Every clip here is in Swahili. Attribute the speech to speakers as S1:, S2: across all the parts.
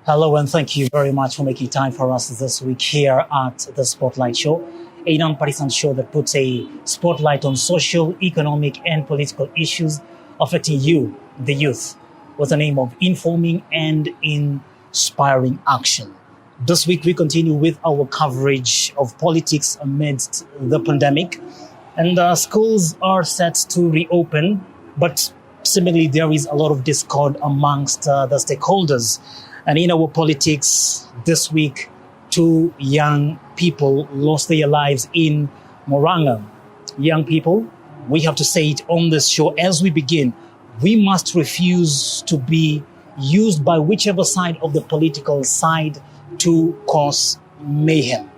S1: Hello, and thank you very much for making time for us this week here at the Spotlight Show, a non-partisan show that puts a spotlight on social, economic, and political issues affecting you, the youth, with the name of informing and inspiring action. This week, we continue with our coverage of politics amidst the pandemic, and schools are set to reopen, but seemingly there is a lot of discord amongst the stakeholders. And in our politics this week, 2 young people lost their lives in Muranga. Young people, we have to say it on this show as we begin. We must refuse to be used by whichever side of the political side to cause mayhem.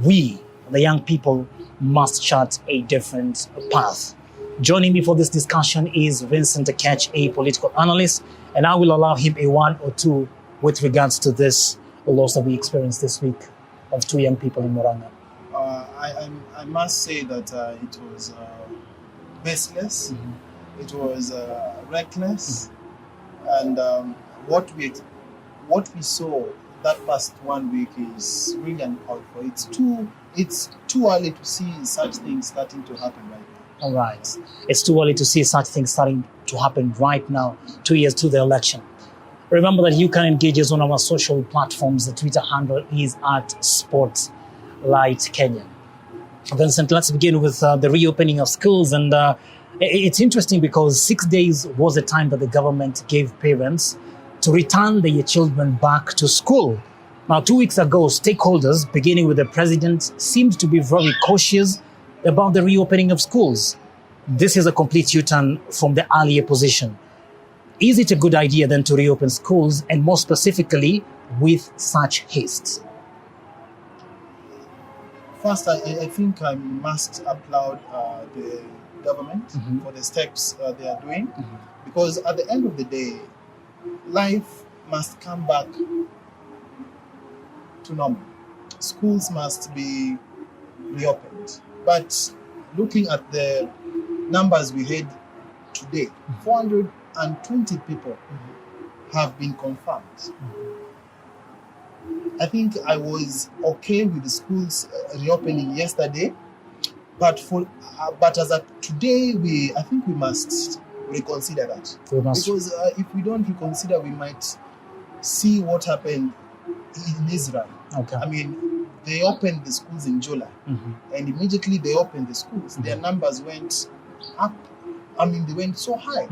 S1: We, the young people, must chart a different path. Joining me for this discussion is Vincent Aketch, a political analyst, and I will allow him a word or two with regards to this loss that we experienced this week of 2 young people in Muranga.
S2: I must say that it was baseless, it was reckless, and what we saw that past 1 week is really uncalled for. It's too early to see such things starting to happen right now.
S1: All right. It's too early to see such things starting to happen right now, 2 years to the election. Remember that you can engage us on our social platforms. The Twitter handle is at Spotlight Kenya. Vincent, let's begin with the reopening of schools. And it's interesting because 6 days was the time that the government gave parents to return their children back to school. Now, 2 weeks ago, stakeholders, beginning with the president, seemed to be very cautious about the reopening of schools. This is a complete U-turn from the earlier position. Is it a good idea then to reopen schools, and more specifically with such haste?
S2: First, I think I must applaud the government for the steps they are doing, because at the end of the day, life must come back to normal. Schools must be reopened. But looking at the numbers we had today, 420 people have been confirmed. I think I was okay with the schools reopening yesterday, but as of today, I think we must reconsider that. Because if we don't reconsider, we might see what happened in Israel.
S1: Okay.
S2: I mean, they opened the schools in July, and immediately they opened the schools. Their numbers went up. I mean, they went so high.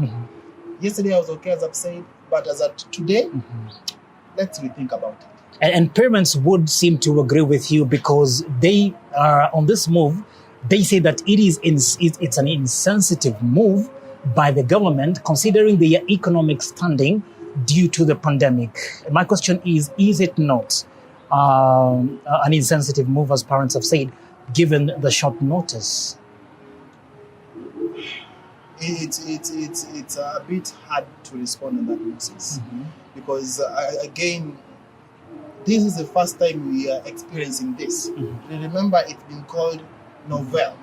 S2: Yesterday I was okay, as I've said, but as of today, let's rethink about it.
S1: And parents would seem to agree with you, because they are on this move. They say that it's an insensitive move by the government, considering their economic standing due to the pandemic. My question is it not an insensitive move, as parents have said, given the short notice?
S2: It's a bit hard to respond on that basis, because again, this is the first time we are experiencing this. Remember, it's been called novel.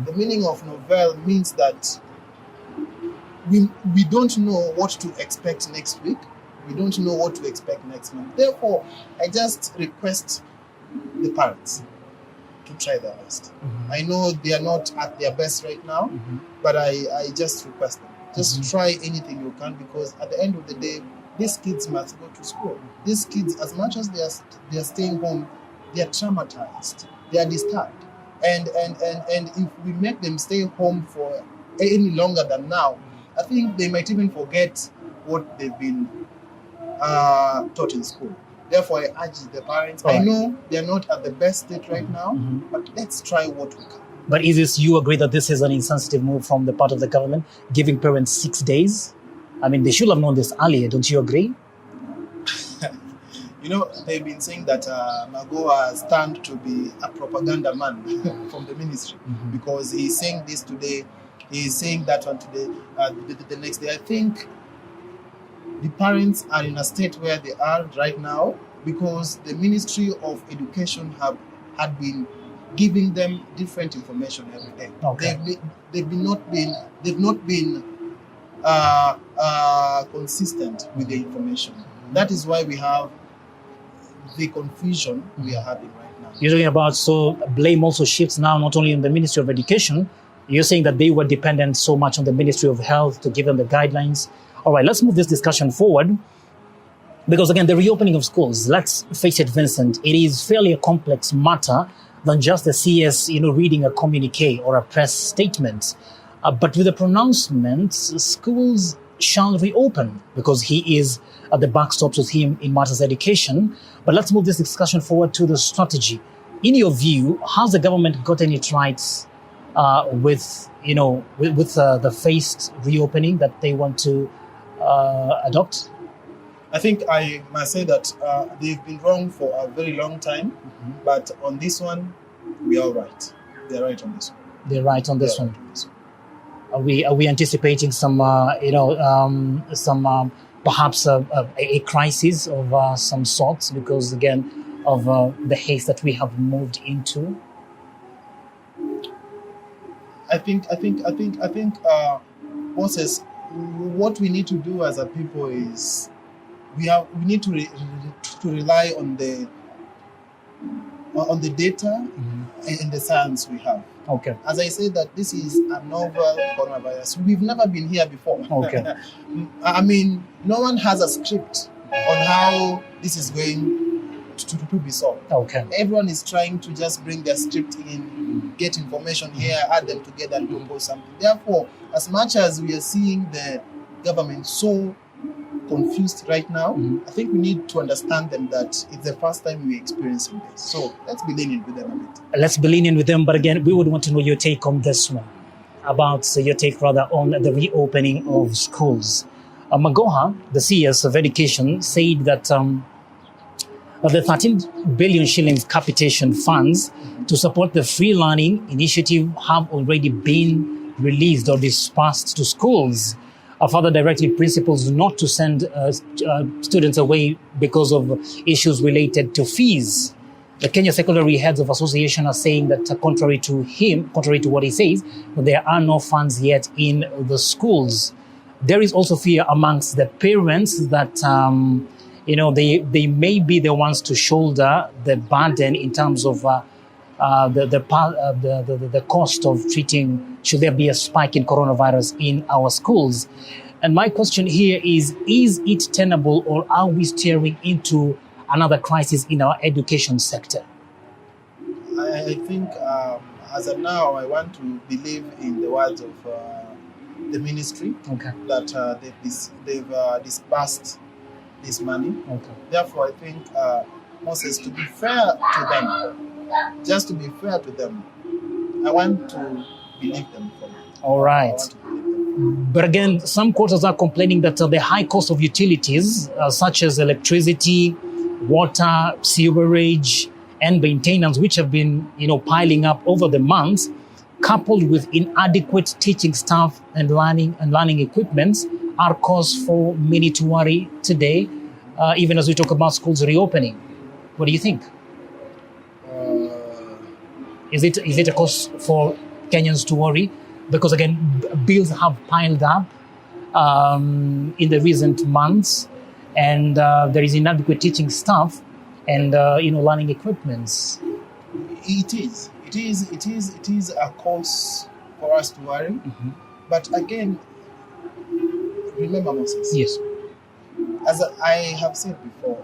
S2: The meaning of novel means that we don't know what to expect next week. We don't know what to expect next month. Therefore, I just request the parents to try their best. I know they are not at their best right now, but I just request them. Just try anything you can, because at the end of the day, these kids must go to school. These kids, as much as they are staying home, they are traumatized. They are disturbed. And if we make them stay home for any longer than now, I think they might even forget what they've been taught in school. Therefore, I urge the parents. I know they are not at the best state right now, but let's try what we can.
S1: But you agree that this is an insensitive move from the part of the government, giving parents 6 days? I mean, they should have known this earlier. Don't you agree?
S2: You know, they've been saying that Magoa stand to be a propaganda man from the ministry, because he's saying this today, he's saying that one today, the next day. I think the parents are in a state where they are right now, because the Ministry of Education had been giving them different information every day.
S1: Okay.
S2: They've not been consistent with the information. That is why we have the confusion we are having right now.
S1: You're talking about, so blame also shifts now not only on the Ministry of Education. You're saying that they were dependent so much on the Ministry of Health to give them the guidelines. All right, let's move this discussion forward. Because again, the reopening of schools, let's face it, Vincent, it is fairly a complex matter than just the CS, reading a communique or a press statement. But with the pronouncement, schools shall reopen because he is at the backstops with him in matters of education. But let's move this discussion forward to the strategy. In your view, has the government got any rights with the phased reopening that they want to adopt?
S2: I think I must say that they've been wrong for a very long time, but on this one, we are right. They're right on this one.
S1: They're right on this one. Are we anticipating some perhaps a crisis of some sorts because again of the haste that we have moved into?
S2: I think Moses, what we need to do as a people is we need to rely on the data and the science we have.
S1: Okay.
S2: As I said, that this is a novel coronavirus. We've never been here before.
S1: Okay.
S2: I mean, no one has a script on how this is going to be solved.
S1: Okay.
S2: Everyone is trying to just bring their script in, get information here, add them together and propose something. Therefore, as much as we are seeing the government so confused right now, I think we need to understand them that it's the first time we're experiencing this. So let's be lenient with them a bit.
S1: Let's be lenient with them, but again, we would want to know your take on this one, about your take rather on the reopening of schools. Magoha, the CS of Education, said that the 13 billion shillings capitation funds to support the free learning initiative have already been released or dispersed to schools. Further directing principals not to send students away because of issues related to fees. The Kenya Secondary Heads of Association are saying that contrary to what he says, there are no funds yet in the schools. There is also fear amongst the parents that they may be the ones to shoulder the burden in terms of the cost of treating should there be a spike in coronavirus in our schools. And my question here is it tenable or are we steering into another crisis in our education sector?
S2: I think as of now, I want to believe in the words of the ministry that they've disbursed this money. Okay. Therefore, I think, Moses, to be fair to them, just to be fair to them, I want to believe them for now.
S1: All right. But again, some quarters are complaining that the high cost of utilities, such as electricity, water, sewerage, and maintenance, which have been, piling up over the months, coupled with inadequate teaching staff and learning equipment, are cause for many to worry today, even as we talk about schools reopening. What do you think? Is it a cause for Kenyans to worry? Because again, bills have piled up in the recent months, and there is inadequate teaching staff and learning equipments.
S2: It is a cause for us to worry. But again, remember, Moses.
S1: Yes.
S2: As I have said before,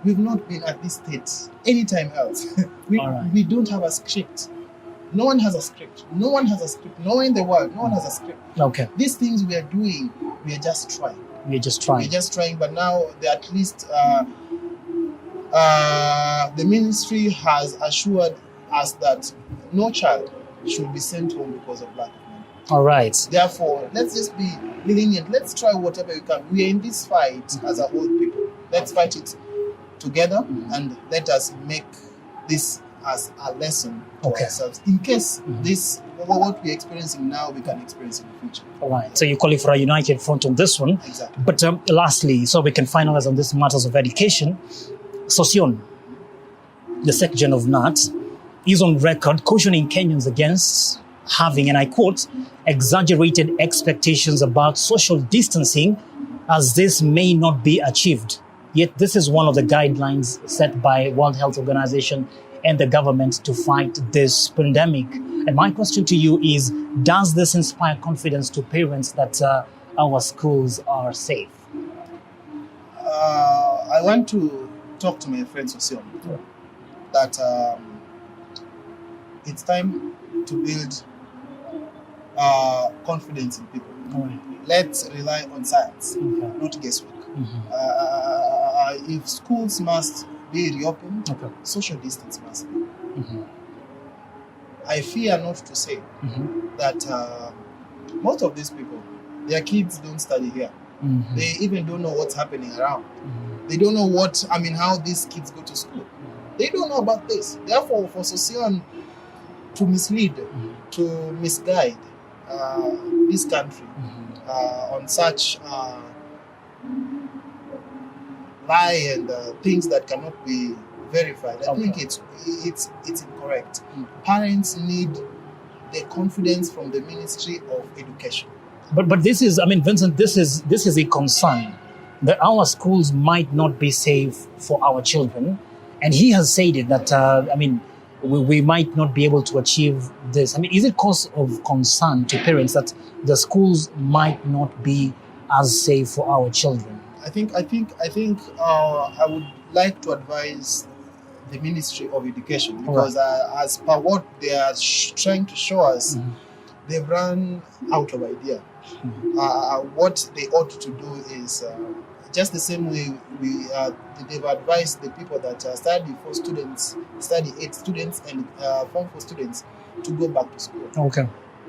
S2: we've not been at this state anytime else. We don't have a script. No one has a script. No one has a script. No one in the world. No one has a script.
S1: Okay.
S2: These things we are doing, we are just trying.
S1: We're just trying. But
S2: now at least the ministry has assured us that no child should be sent home because of lack of money.
S1: All right.
S2: Therefore, let's just be lenient. Let's try whatever we can. We are in this fight as a whole people. Let's fight it together and let us make this as a lesson to ourselves. In case what we're experiencing now, we can experience in the future.
S1: All right. So you're calling for a united front on this one.
S2: Exactly.
S1: But lastly, so we can finalize on this matters of education, Sosion, the Secretary of NAT, is on record cautioning Kenyans against having, and I quote, exaggerated expectations about social distancing as this may not be achieved. Yet this is one of the guidelines set by World Health Organization and the government to fight this pandemic. And my question to you is, does this inspire confidence to parents that our schools are safe?
S2: I want to talk to my friend Sosion that it's time to build confidence in people.
S1: Right.
S2: Let's rely on science, not guesswork. If schools must be reopened, social distance must be. I fear not to say that most of these people, their kids don't study here. They even don't know what's happening around. They don't know how these kids go to school. They don't know about this. Therefore, for Sosion to mislead, to misguide this country on such lie and things that cannot be verified, I think it's incorrect. Parents need the confidence from the Ministry of Education.
S1: But this is, Vincent, this is a concern that our schools might not be safe for our children, and he has said it that we might not be able to achieve this. Is it cause of concern to parents that the schools might not be as safe for our children?
S2: I think I would like to advise the Ministry of Education, because as per what they are trying to show us, they've run out of idea. What they ought to do is just the same way they've advised the people that study 8 students and Form 4 students to go back to school.
S1: Okay.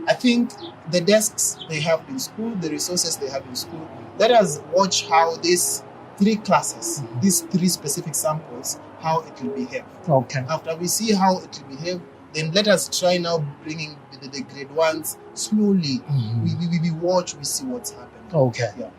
S2: I think the desks they have in school, the resources they have in school, let us watch how these 3 classes, these 3 specific samples, how it will behave.
S1: Okay.
S2: After we see how it will behave, then let us try now bringing the grade 1s slowly. We watch, we see what's happening.
S1: Okay.
S2: Yeah.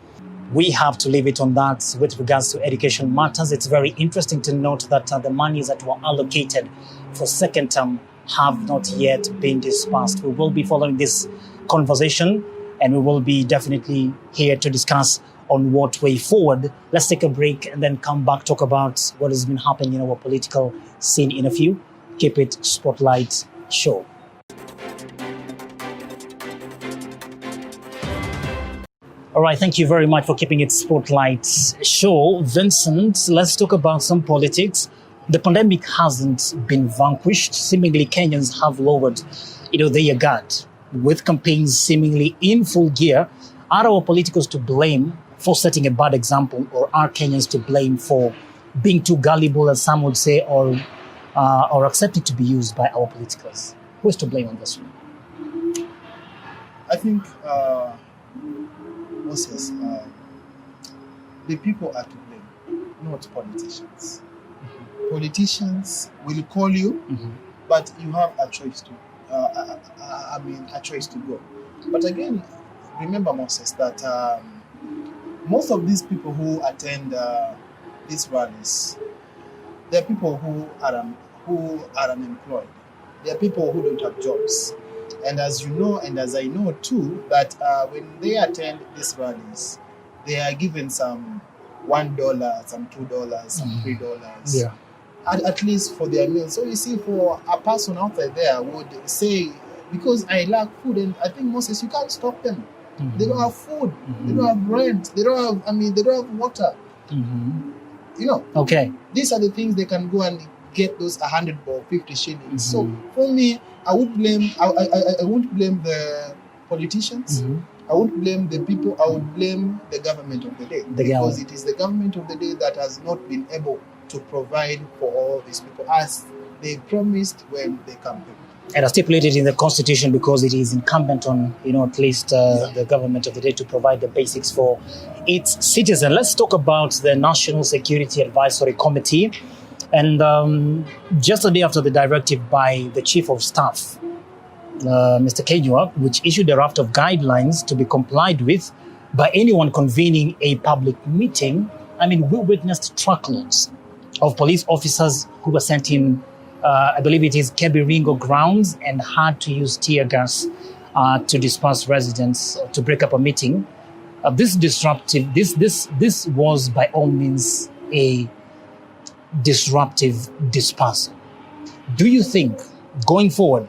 S1: We have to leave it on that with regards to education matters. It's very interesting to note that the monies that were allocated for second term have not yet been dispersed. We will be following this conversation, and we will be definitely here to discuss on what way forward. Let's take a break and then come back, talk about what has been happening in our political scene in a few. Keep it Spotlight Show. All right, thank you very much for keeping it Spotlight Show. Vincent, let's talk about some politics. The pandemic hasn't been vanquished. Seemingly, Kenyans have lowered, their guard, with campaigns seemingly in full gear. Are our politicals to blame for setting a bad example, or are Kenyans to blame for being too gullible, as some would say, or accepting to be used by our politicals? Who is to blame on this one?
S2: I think, Moses, the people are to blame, not politicians. Politicians will call you, but you have a choice to. A choice to go. But again, remember, Moses, that most of these people who attend these rallies, they're people who are unemployed. They're people who don't have jobs. And as you know, and as I know too, that when they attend these rallies, they are given some $1, some $2, some $3.
S1: Yeah.
S2: At least for their meals. So you see, for a person outside there would say, because I lack food, and I think, Moses, you can't stop them. They don't have food, they don't have rent, they don't have water.
S1: Okay.
S2: These are the things they can go and get those 100 or 50 shillings. So for me, I won't blame the politicians. I won't blame the people. I would blame the government of the day, because it is the government of the day that has not been able to provide for all these people as they promised when they campaigned.
S1: And as stipulated in the Constitution, because it is incumbent on, at least the government of the day to provide the basics for its citizens. Let's talk about the National Security Advisory Committee. And just a day after the directive by the Chief of Staff, Mr. Kenywa, which issued a raft of guidelines to be complied with by anyone convening a public meeting, we witnessed truckloads of police officers who were sent in, I believe it is Kebiringo grounds, and had to use tear gas to disperse residents to break up a meeting. This was by all means a disruptive dispersal. Do you think going forward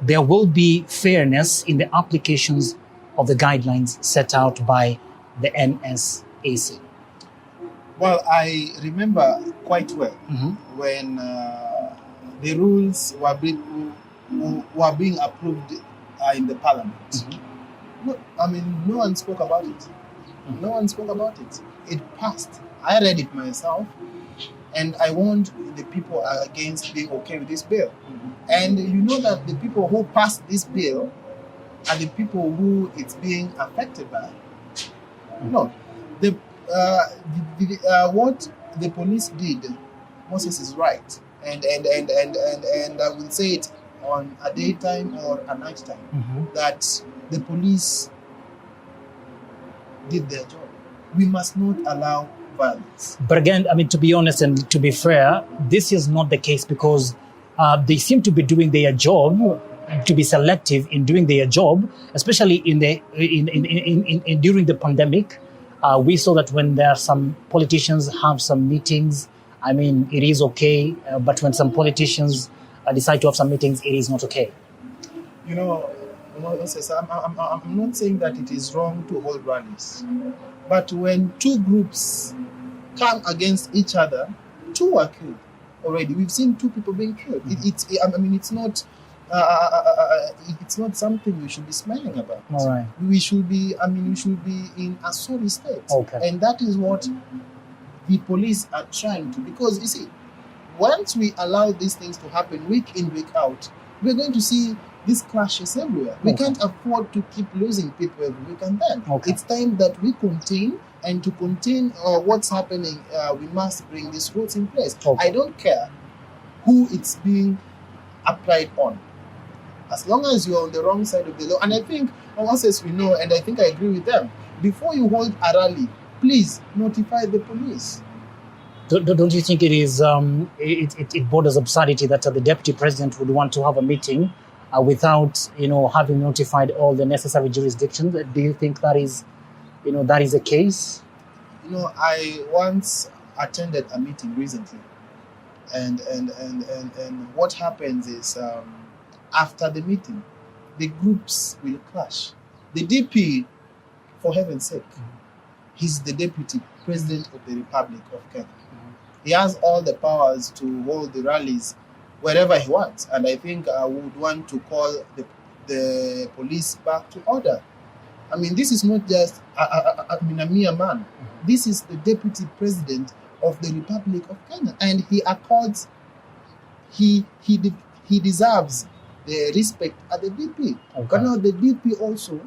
S1: there will be fairness in the applications of the guidelines set out by the NSAC?
S2: Well, I remember quite well when the rules were being approved in the parliament. No, I mean, no one spoke about it. No one spoke about it. It passed. I read it myself, and I warned the people against being okay with this bill. And you know that the people who passed this bill are the people who it's being affected by. No, what the police did, Moses is right, and I will say it on a daytime or a nighttime, that the police did their job. We must not allow violence.
S1: But again, I mean, to be honest and to be fair, this is not the case because they seem to be doing their job, to be selective in doing their job, especially in during the pandemic. We saw that when there are some politicians have some meetings, I mean, it is okay. But when some politicians decide to have some meetings, it is not okay.
S2: You know, I'm not saying that it is wrong to hold rallies. But when two groups come against each other, two are killed already. We've seen two people being killed. It's not something we should be smiling about.
S1: All right.
S2: We should be in a sorry state.
S1: Okay.
S2: And that is what the police are trying to, because you see, once we allow these things to happen week in, week out, we're going to see these clashes everywhere. We can't afford to keep losing people every week and then. It's time that we contain, and to contain what's happening, we must bring these rules in place. I don't care who it's being applied on, as long as you're on the wrong side of the law. And I think, as we know, and I think I agree with them, before you hold a rally, please notify the police.
S1: Don't you think it is it borders absurdity that the deputy president would want to have a meeting without having notified all the necessary jurisdictions? Do you think that is the case?
S2: I once attended a meeting recently, and what happens is after the meeting, the groups will clash. The DP, for heaven's sake, he's the deputy president of the Republic of Kenya. He has all the powers to hold the rallies wherever he wants, and I think I would want to call the police back to order. I mean, this is not just a mere man. This is the deputy president of the Republic of Kenya, and he accords, he deserves the respect at the DP. But now the DP also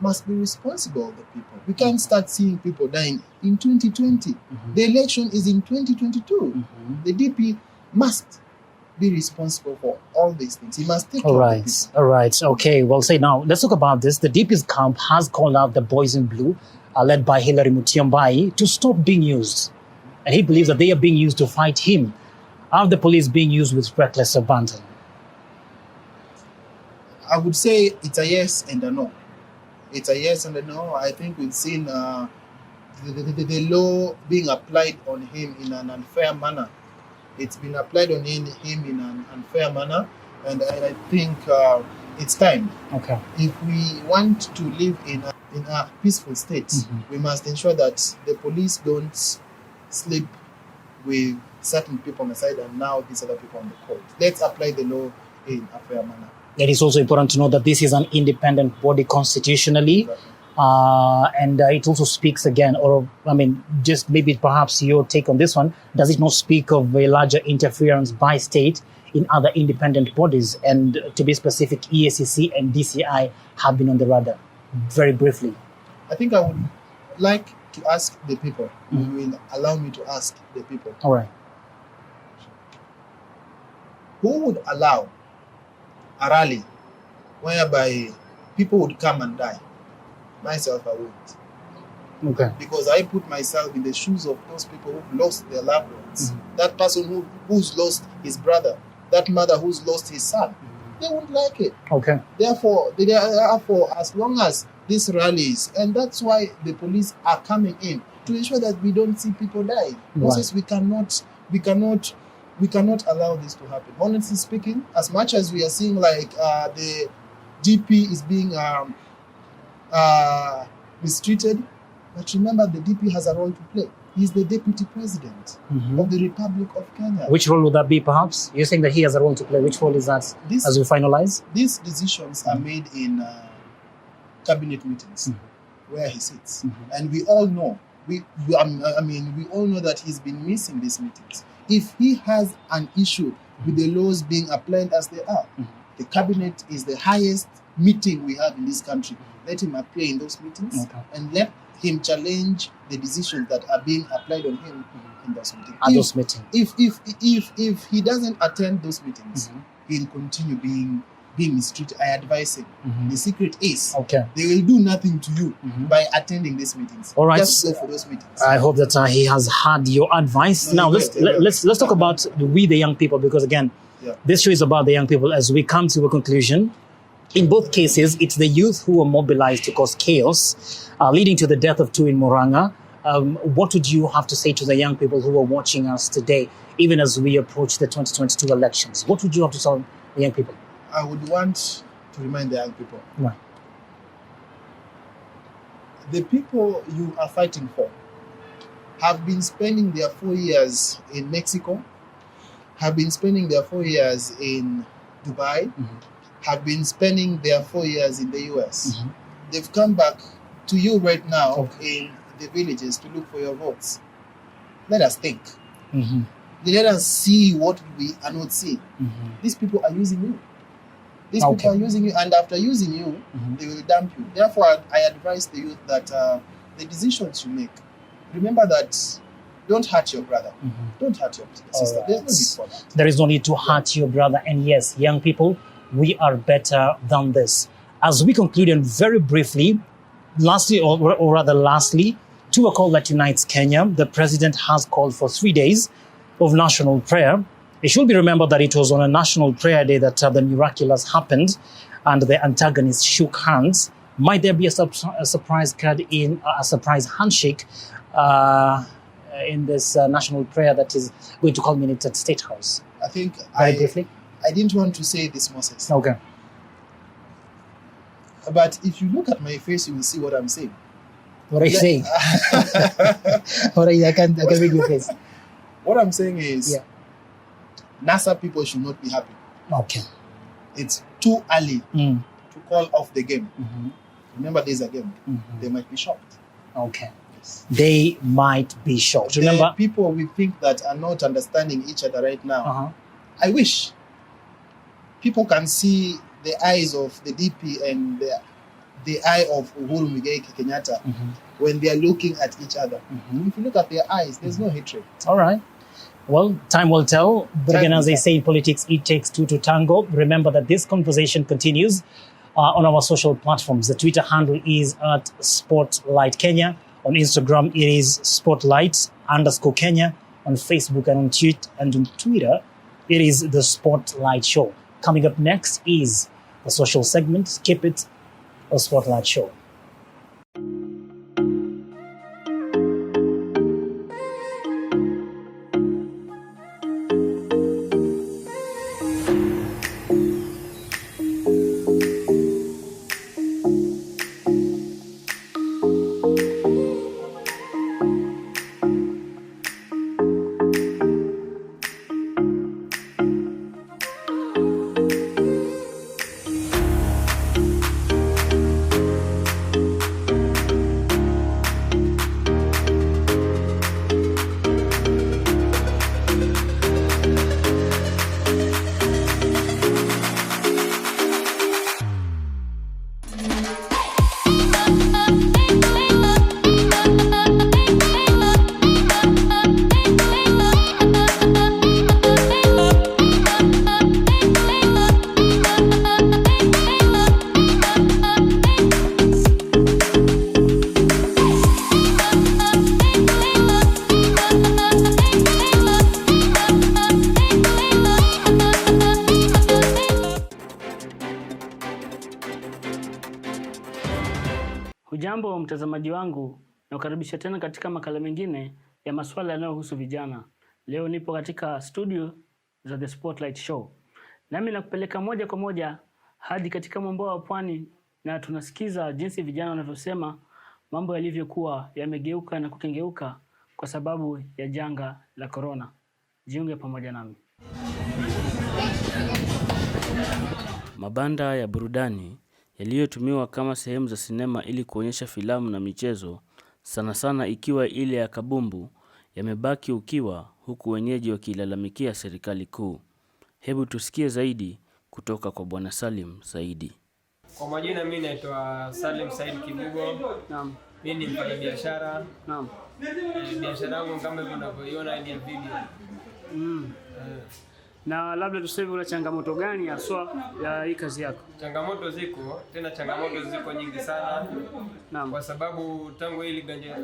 S2: must be responsible of the people. We can't start seeing people dying in 2020. The election is in 2022. The DP must be responsible for all these things. He must take care of the people.
S1: All right. Okay. Well, now let's talk about this. The DP's camp has called out the boys in blue, led by Hilary Mutyambai, to stop being used. And he believes that they are being used to fight him. Are the police being used with reckless abandon?
S2: I would say it's a yes and a no. It's a yes and a no. I think we've seen the law being applied on him in an unfair manner. It's been applied on him in an unfair manner, and I think it's time.
S1: Okay.
S2: If we want to live in a peaceful state, we must ensure that the police don't sleep with certain people on the side and now these other people on the court. Let's apply the law in a fair manner.
S1: It is also important to know that this is an independent body constitutionally. And it also speaks again, just maybe perhaps your take on this one. Does it not speak of a larger interference by state in other independent bodies? And to be specific, EACC and DCI have been on the radar. Very briefly.
S2: I think I would like to ask the people. You will allow me to ask the people.
S1: All right.
S2: Who would allow a rally whereby people would come and die? Myself, I won't.
S1: Okay.
S2: Because I put myself in the shoes of those people who've lost their loved ones. That person who's lost his brother, that mother who's lost his son. They won't like it.
S1: Okay.
S2: Therefore, as long as these rallies, and that's why the police are coming in, to ensure that we don't see people die. Moses, we cannot allow this to happen. Honestly speaking, as much as we are seeing like the DP is being mistreated, but remember the DP has a role to play. He's the deputy president of the Republic of Kenya.
S1: Which role would that be, perhaps? You're saying that he has a role to play. Which role is that as we finalize?
S2: These decisions are made in cabinet meetings where he sits. And we all know, we all know that he's been missing these meetings. If he has an issue with the laws being applied as they are, the cabinet is the highest meeting we have in this country. Let him appear in those meetings and let him challenge the decisions that are being applied on him in those meetings. If he doesn't attend those meetings, he'll continue being mistreated. I advise him. The secret is they will do nothing to you by attending these meetings.
S1: All right.
S2: Just go for those meetings.
S1: I hope that he has had your advice. Now let's talk about we the young people, because again, this show is about the young people. As we come to a conclusion, in both cases, it's the youth who are mobilized to cause chaos, leading to the death of 2 in Muranga. What would you have to say to the young people who are watching us today, even as we approach the 2022 elections? What would you have to tell the young people?
S2: I would want to remind the young people.
S1: Right.
S2: The people you are fighting for have been spending their 4 years in Mexico, have been spending their 4 years in Dubai, have been spending their 4 years in the US. They've come back to you right now in the villages to look for your votes. Let us think. Let us see what we are not seeing. These people are using you. These people are using you, and after using you, they will dump you. Therefore, I advise the youth that the decisions you make, remember that don't hurt your brother. Don't hurt your sister. There's no need for that.
S1: There is no need to hurt your brother. And yes, young people, we are better than this. As we conclude, and very briefly, lastly, to a call that unites Kenya, the president has called for 3 days of national prayer. It should be remembered that it was on a national prayer day that the miraculous happened and the antagonists shook hands. Might there be a surprise handshake in this national prayer that is going to culminate at State House?
S2: I think
S1: very briefly.
S2: I didn't want to say this, Moses.
S1: Okay.
S2: But if you look at my face, you will see what I'm saying.
S1: What are you saying? I can't read your face.
S2: What I'm saying is, NASA people should not be happy.
S1: Okay.
S2: It's too early to call off the game. Remember, there's a game. They might be shocked.
S1: Okay. Yes. They might be shocked. Remember,
S2: the people we think that are not understanding each other right now. I wish people can see the eyes of the DP and the eye of Uhuru Muigai Kenyatta when they are looking at each other. If you look at their eyes, there's no hatred.
S1: All right. Well, time will tell. But again, as they say in politics, it takes 2 to tango. Remember that this conversation continues on our social platforms. The Twitter handle is at Spotlight Kenya. On Instagram, it is Spotlight_Kenya. On Facebook and on Twitter, it is the Spotlight Show. Coming up next is the social segment. Keep it a Spotlight Show.
S3: Hujambo mtazamaji wangu, na kukaribisha tena katika makala mengine ya masuala yanayohusu vijana. Leo nipo katika studio za The Spotlight Show. Nami nakupeleka moja kwa moja hadi katika mwambao wa pwani na tunasikiza jinsi vijana wanavyosema mambo yalivyokuwa yamegeuka na kukengeuka kwa sababu ya janga la corona. Jiunge pamoja nami. Mabanda ya burudani yaliyotumiwa kama sehemu za sinema ili kuonyesha filamu na michezo, sana sana ikiwa ile ya kabumbu, yamebaki ukiwa, huku wenyeji wakilalamikia serikali kuu. Hebu tusikie zaidi kutoka kwa Bwana Salim Saidi.
S4: Kwa majina mimi naitwa Salim Said Kibugo.
S3: Naam.
S4: Mimi ni mfanyabiashara.
S3: Naam.
S4: Biashara yangu kama hivyo unavyoiona ni ya video.
S3: Na labda tuseme una changamoto gani haswa ya hii kazi yako?
S4: Changamoto ziko nyingi sana.
S3: Naam.
S4: Kwa sababu tangu hili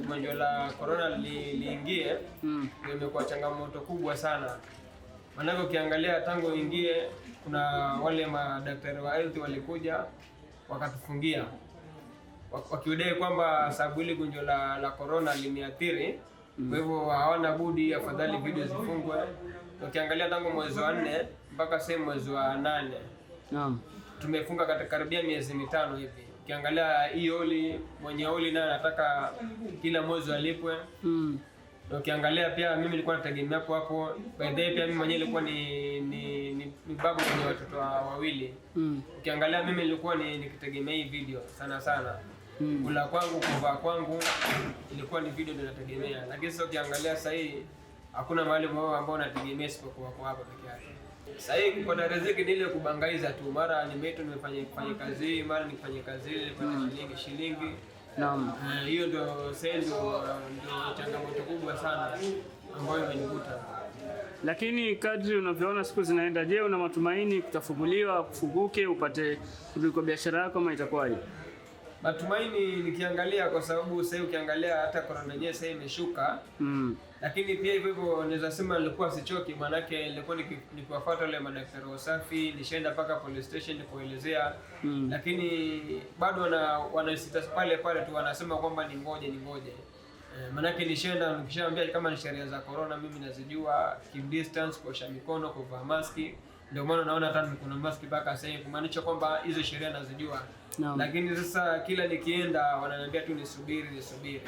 S4: gonjwa la corona liingie, imekuwa changamoto kubwa sana. Maana ukiangalia tangu ingie kuna wale madaktari wa health walikuja wakatufungia. Wakiudai kwamba sababu hili gonjwa la corona limeathiri, kwa hivyo hawana budi afadhali video zifungwe. Ukiangalia tangu mwezi wa 4 mpaka sasa mwezi wa 8.
S3: Naam.
S4: Tumefunga katika karibia miezi 5 hivi. Ukiangalia hii mwenye oli naye anataka kila mwezi alipwe. Ukiangalia pia mimi nilikuwa nategemea hapo. By the way pia mimi mwenyewe nilikuwa ni babu mwenye watoto wawili. Ukiangalia mimi nilikuwa nikitegemea hii video sana. Kula kwangu, kuvaa kwangu ilikuwa ni video ndio nategemea. Lakini sasa ukiangalia sasa hii hakuna mahali ambao nategemea isipokuwa kwa hapa peke yake. Sasa hii kupata riziki ni ile kubangaiza tu. Mara nimefanya kazi, mara nifanye kazi ile nipate shilingi.
S3: Naam.
S4: Hiyo ndio changamoto kubwa sana ambayo imenikuta.
S3: Lakini kadri unavyoona siku zinaenda, je, una matumaini kutafunguliwa, kufunguke upate kuliko biashara yako ama itakuwaje?
S4: Matumaini nikiangalia kwa sababu sasa ukiangalia hata corona yenyewe sasa imeshuka. Lakini pia hivyo naweza sema nilikuwa sichoki, maana yake nilikuwa nikiwafuata wale madaktari wa usafi, nishaenda paka police station kuelezea. Lakini bado wanasita pale tu, wanasema kwamba ni ngoje. Maana yake nikishaambia kama ni sheria za corona mimi nazijua, keep distance, kuosha mikono, kuvaa maski. Ndio maana naona hata kuna maski paka sasa, kumaanisha kwamba hizo sheria nazijua. Lakini sasa kila nikienda wananiambia tu nisubiri.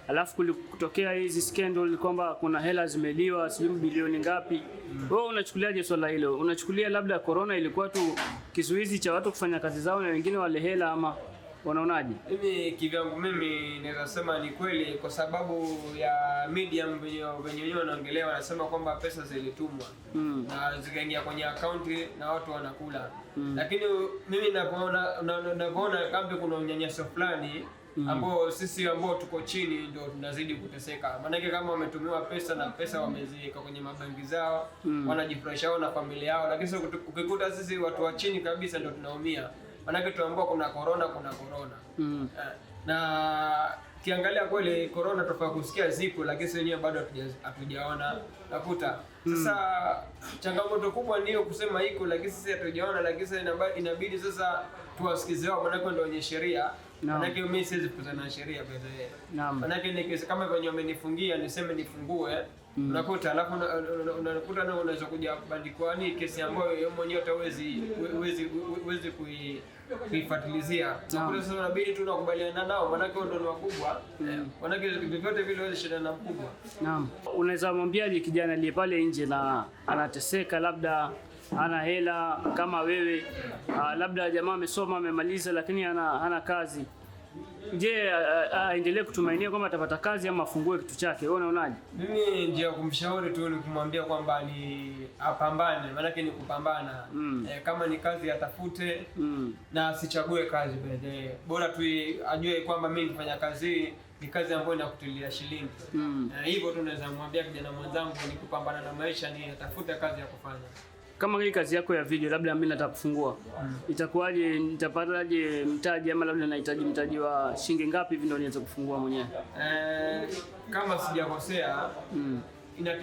S3: Alafu kutokea hizi scandal kwamba kuna hela zimeliwa, sijui bilioni ngapi. Wewe unachukuliaje swala hilo? Unachukulia labda corona ilikuwa tu kizuizi cha watu kufanya kazi zao na wengine wale hela, ama wanaonaje?
S4: Mimi kivyangu mimi naweza sema ni kweli, kwa sababu ya media wenyewe wanaongelea, wanasema kwamba pesa zilitumwa na zikaingia kwenye account na watu wanakula. Lakini mimi ninapoona kama kuna unyanyaso fulani ambao sisi ambao tuko chini ndio tunazidi kuteseka. Maana kama wametumiwa pesa na pesa wameziweka kwenye mabanki zao, wanajifurahisha na familia yao, lakini ukikuta sisi watu wa chini kabisa ndio tunaumia. Maana tunaambiwa kuna corona. Na kiangalia kweli corona tofauti kusikia zipo, lakini sisi wenyewe bado hatujaona nakuta. Sasa changamoto kubwa ndio kusema iko, lakini sisi hatujaona, lakini sasa inabidi sasa tuwasikize wao, maana ndio wenye sheria. Maana mimi siwezi kupatana na sheria pekee. Maana kama wenye wamenifungia niseme nifungue, unakuta alafu unakuta na unaweza kuja bandikwa ni kesi ambayo wewe mwenyewe huwezi kuifuatilizia. Unakuta sasa inabidi tu nakubaliana nao, maana ndio wakubwa. Maana vyote vile wewe shida na mkubwa.
S3: Naam. Unaweza mwambiaje kijana aliye pale nje na anateseka, labda hana hela kama wewe, labda jamaa amesoma amemaliza lakini hana kazi? Je, aendelee kutumainia kwamba atapata kazi ama afungue kitu chake? Wewe unaonaje?
S4: Mimi njia ya kumshauri tu ni kumwambia kwamba ni apambane, maana yake ni kupambana. Kama ni kazi atafute na asichague kazi pekee. Bora tu ajue kwamba mimi nifanya kazi ni kazi ambayo inakutilia shilingi. Hivyo tu naweza kumwambia kijana mwenzangu ni kupambana na maisha, ni atafute kazi ya kufanya.
S3: Kama hii kazi yako ya video, labda mimi nataka kufungua, itakuwaje? Nitapataje mtaji, ama labda nahitaji mtaji wa shilingi ngapi hivi ndio niweze kufungua mwenyewe?
S4: Kama sijakosea,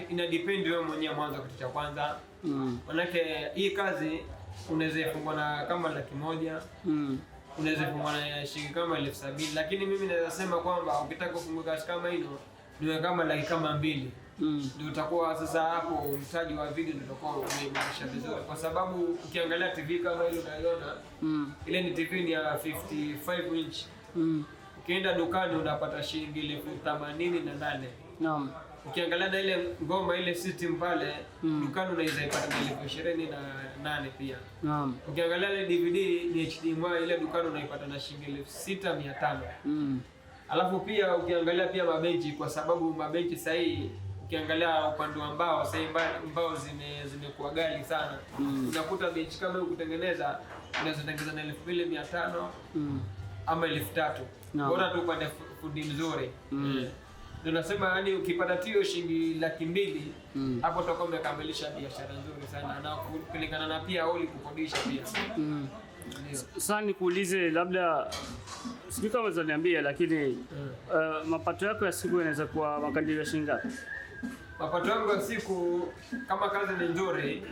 S4: ina depend wewe mwenyewe mwanzo, kitu cha kwanza. Manake hii kazi unaweza fungua na kama 100,000. unaweza kufungua na shilingi kama 70,000, lakini mimi naweza sema kwamba ukitaka kufungua kazi kama hilo niwe kama laki kama 2. Ndio utakuwa sasa hapo mtaji wa video ndio utakuwa umeimarisha vizuri, kwa sababu ukiangalia TV kama ile unaiona ile ni TV ni ya 55 inch. Ukienda dukani unapata shilingi 88,000.
S3: Naam.
S4: Ukiangalia na ile ngoma ile system pale dukani unaweza ipata 28,000 pia.
S3: Naam.
S4: Ukiangalia ile DVD ni HDMI ile dukani unaipata na shilingi 6,500. Alafu pia ukiangalia pia mabenchi, kwa sababu mabenchi sasa hii ukiangalia upande wa mbao sasa mbao zimekuwa ghali sana. Unakuta benchi kama kutengeneza unaweza tengeneza na 2,500 ama 3,000. Bora tu upande fundi mzuri. Ndio nasema yani ukipata tio shilingi 200,000 hapo utakuwa umekamilisha biashara nzuri sana, na kulingana na pia holi kukodisha pia.
S3: Sasa nikuulize, labda sijui kama unaniambia, lakini mapato yako ya siku yanaweza kuwa makadirio shilingi ngapi?
S4: Mapato yangu ya siku kama kazi ni nzuri,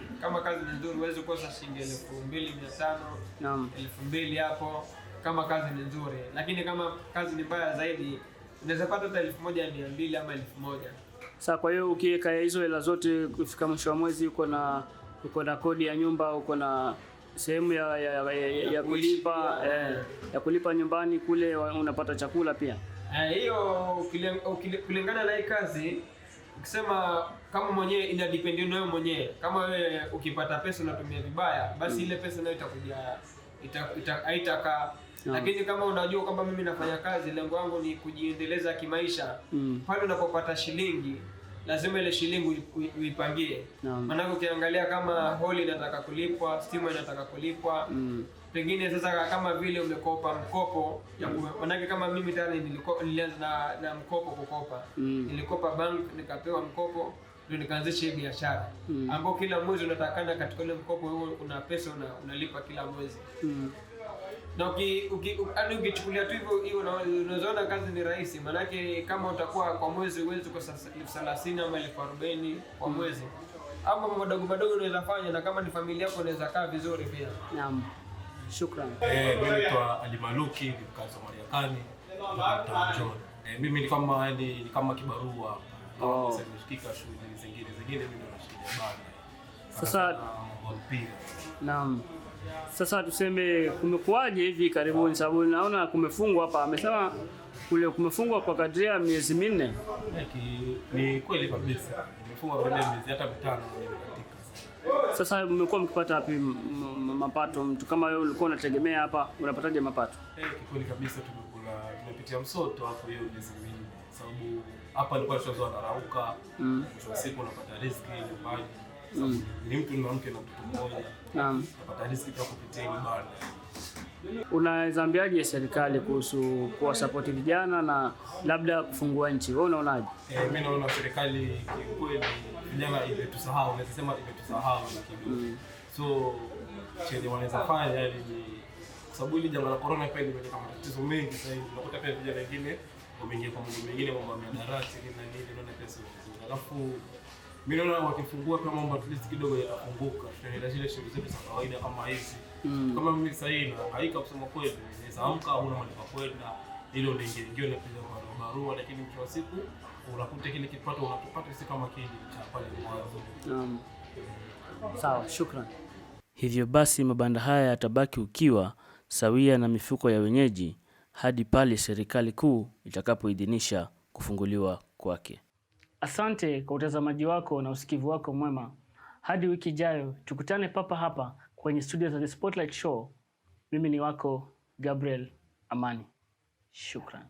S4: uweze kukosa shilingi 2,500,
S3: Naam,
S4: 2,000 hapo kama kazi ni nzuri, lakini kama kazi ni mbaya zaidi unaweza pata hata 1,200 ama 1,000.
S3: Sasa kwa hiyo ukiweka hizo hela zote kufika mwisho wa mwezi uko na kodi ya nyumba, uko na sehemu ya kulipa ya kulipa nyumbani kule, unapata chakula pia.
S4: Hiyo kulingana na hii kazi, ukisema kama mwenyewe ina depend na wewe mwenyewe. Kama wewe ukipata pesa unatumia vibaya, basi ile pesa nayo itakuja haitaka. Lakini kama unajua kwamba mimi nafanya kazi, lengo langu ni kujiendeleza kimaisha, pale unapopata shilingi lazima ile shilingi uipangie. Maana ukiangalia kama holi inataka kulipwa, stima inataka kulipwa, pengine sasa kama vile umekopa mkopo ya maana kama mimi tayari nilianza na mkopo kukopa. Nilikopa bank nikapewa mkopo ndio nikaanzisha biashara. Ambao kila mwezi unatakana katika ile mkopo una pesa unalipa kila mwezi. Na ukichukulia tu hivyo unazoona kazi ni rahisi, manake kama utakuwa kwa mwezi uwezi kwa 30,000 ama 40,000 kwa mwezi. Ama madogo unaweza fanya, na kama ni familia yako unaweza kaa vizuri pia.
S3: Naam. Shukrani.
S5: Mimi naitwa Ali Maluki, mkazi wa Mariakani, John. Mimi ni kama kibarua. Kama nimeshika shughuli zingine mimi ndo nashikilia bana.
S3: Sasa naam. Sasa tuseme kumekuaje hivi karibuni, sababu naona kumefungwa hapa. Amesema kule kumefungwa kwa kadria miezi 4.
S5: Ni kweli kabisa. Nimefungwa kwa miezi hata 5 katika.
S3: Sasa mmekuwa mkipata wapi mapato? Mtu kama wewe ulikuwa unategemea hapa, unapataje mapato?
S5: Kweli kabisa tumepitia msoto hapo hiyo miezi 4. Sababu hapa nilikuwa tunazoa narauka, mwisho wa siku unapata riziki nyumbani. Ni mtu na mke na mtoto mmoja.
S3: Naam.
S5: Napata riziki kwa kupitia hii bana.
S3: Unaweza ambiaje serikali kuhusu kuwa support vijana na labda kufungua nchi? Wewe unaonaje?
S5: Mimi naona serikali kweli vijana imetusahau, naweza sema imetusahau kidogo. So chenye wanaweza fanya yani ni kwa sababu ile janga la corona pia limeleta matatizo mengi sasa hivi. Unakuta pia vijana wengine wameingia kwa mambo mengine, mambo ya mihadarati na nini, naona pesa vizuri. Alafu mimi naona wakifungua kama mambo at least kidogo yatafunguka, tutaendelea zile shughuli zetu za kawaida kama hizi. Kama mimi sasa hivi haika kusema kweli, naweza amka au una malipo kwenda ile unaingia na kuja kwa barua, lakini mwisho wa siku unakuta kile kipato unakipata si kama kile cha pale mwanzo.
S3: Sawa, shukrani. Hivyo basi mabanda haya yatabaki ukiwa sawia na mifuko ya wenyeji hadi pale serikali kuu itakapoidhinisha kufunguliwa kwake. Asante kwa utazamaji wako na usikivu wako mwema. Hadi wiki ijayo tukutane papa hapa kwenye studio za The Spotlight Show. Mimi ni wako Gabriel Amani. Shukrani.